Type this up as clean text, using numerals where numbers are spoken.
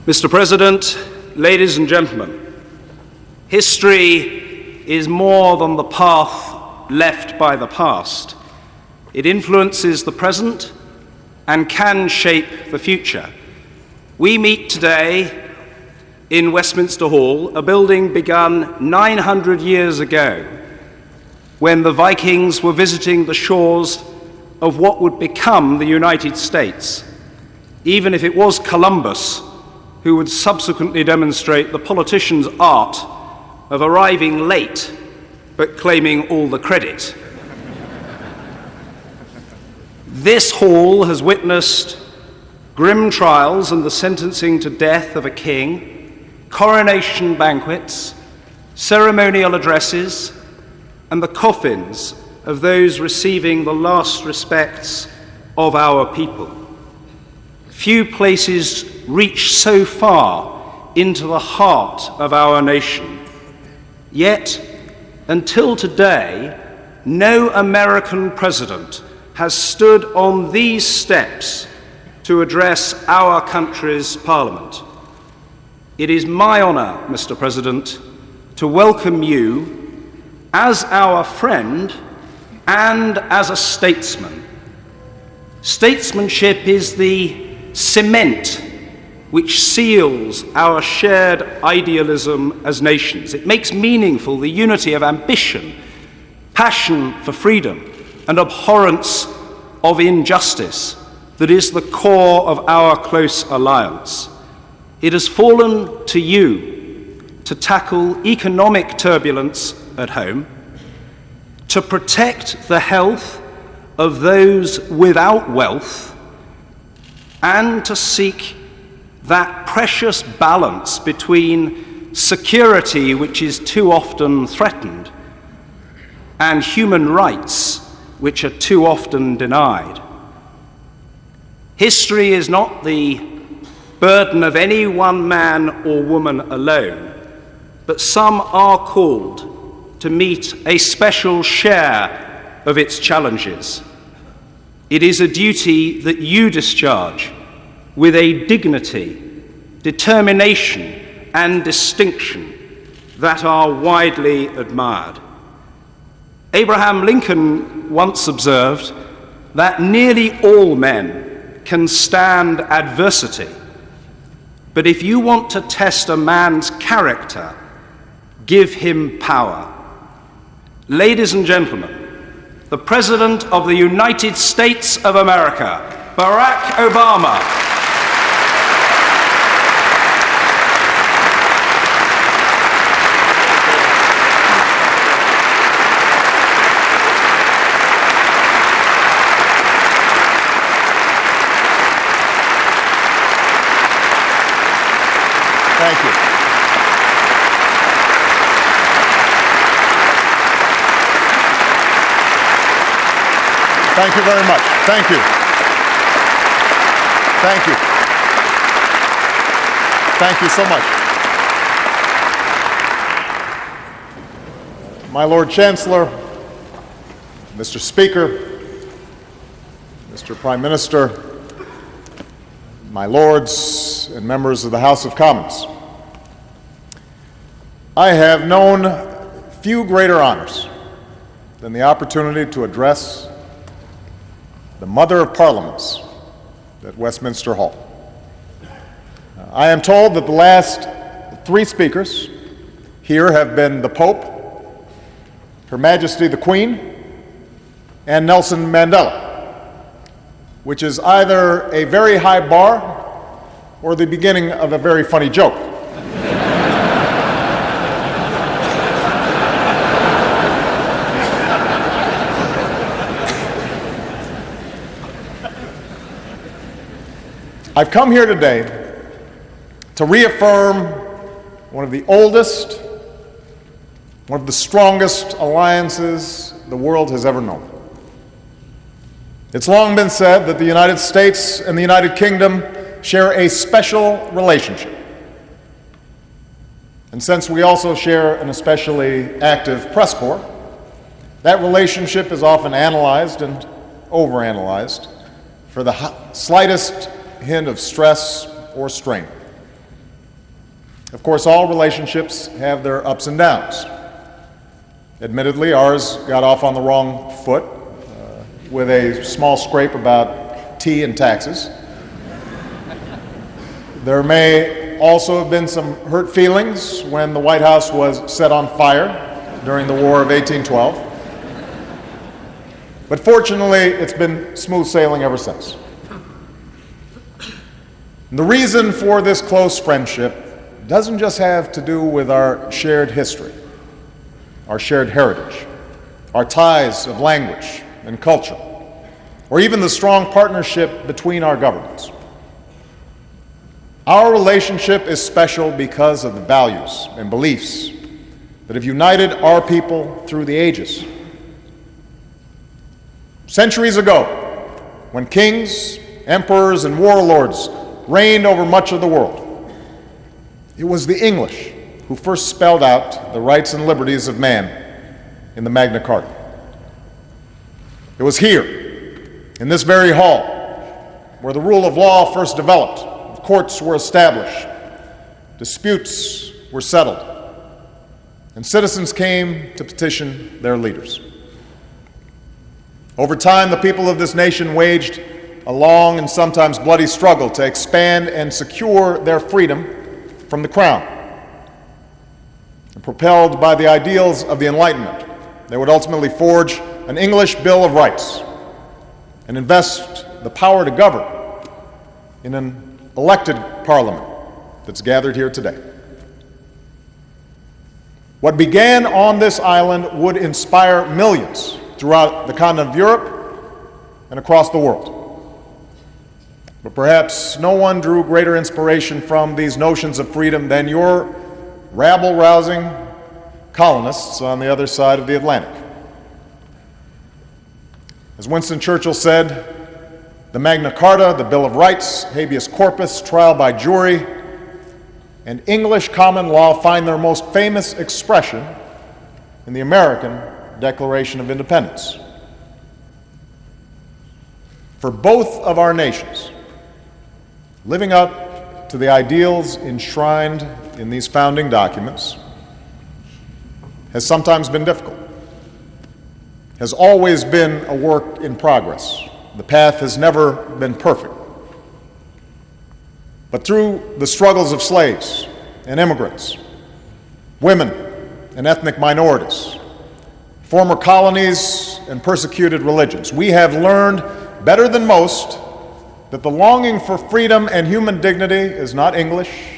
Mr. President, ladies and gentlemen, history is more than the path left by the past. It influences the present and can shape the future. We meet today in Westminster Hall, a building begun 900 years ago when the Vikings were visiting the shores of what would become the United States, even if it was Columbus who would subsequently demonstrate the politician's art of arriving late but claiming all the credit. This hall has witnessed grim trials and the sentencing to death of a king, coronation banquets, ceremonial addresses, and the coffins of those receiving the last respects of our people. Few places reach so far into the heart of our nation. Yet, until today, no American president has stood on these steps to address our country's parliament. It is my honor, Mr. President, to welcome you as our friend and as a statesman. Statesmanship is the cement which seals our shared idealism as nations. It makes meaningful the unity of ambition, passion for freedom, and abhorrence of injustice that is the core of our close alliance. It has fallen to you to tackle economic turbulence at home, to protect the health of those without wealth, and to seek that precious balance between security, which is too often threatened, and human rights, which are too often denied. History is not the burden of any one man or woman alone, but some are called to meet a special share of its challenges. It is a duty that you discharge with a dignity, determination, and distinction that are widely admired. Abraham Lincoln once observed that nearly all men can stand adversity, but if you want to test a man's character, give him power. Ladies and gentlemen, the President of the United States of America, Barack Obama. Thank you. Thank you very much. Thank you. Thank you. Thank you so much. My Lord Chancellor, Mr. Speaker, Mr. Prime Minister, my lords and members of the House of Commons, I have known few greater honors than the opportunity to address the Mother of Parliaments at Westminster Hall. I am told that the last three speakers here have been the Pope, Her Majesty the Queen, and Nelson Mandela, which is either a very high bar or the beginning of a very funny joke. I've come here today to reaffirm one of the oldest, one of the strongest alliances the world has ever known. It's long been said that the United States and the United Kingdom share a special relationship. And since we also share an especially active press corps, that relationship is often analyzed and overanalyzed for the slightest hint of stress or strain. Of course, all relationships have their ups and downs. Admittedly, ours got off on the wrong foot with a small scrape about tea and taxes. There may also have been some hurt feelings when the White House was set on fire during the War of 1812. But fortunately, it's been smooth sailing ever since. And the reason for this close friendship doesn't just have to do with our shared history, our shared heritage, our ties of language and culture, or even the strong partnership between our governments. Our relationship is special because of the values and beliefs that have united our people through the ages. Centuries ago, when kings, emperors, and warlords reigned over much of the world, it was the English who first spelled out the rights and liberties of man in the Magna Carta. It was here, in this very hall, where the rule of law first developed, courts were established, disputes were settled, and citizens came to petition their leaders. Over time, the people of this nation waged a long and sometimes bloody struggle to expand and secure their freedom from the crown. And propelled by the ideals of the Enlightenment, they would ultimately forge an English Bill of Rights and invest the power to govern in an elected parliament that's gathered here today. What began on this island would inspire millions throughout the continent of Europe and across the world. But perhaps no one drew greater inspiration from these notions of freedom than your rabble-rousing colonists on the other side of the Atlantic. As Winston Churchill said, the Magna Carta, the Bill of Rights, habeas corpus, trial by jury, and English common law find their most famous expression in the American Declaration of Independence. For both of our nations, living up to the ideals enshrined in these founding documents has sometimes been difficult, has always been a work in progress. The path has never been perfect. But through the struggles of slaves and immigrants, women and ethnic minorities, former colonies and persecuted religions, we have learned better than most that the longing for freedom and human dignity is not English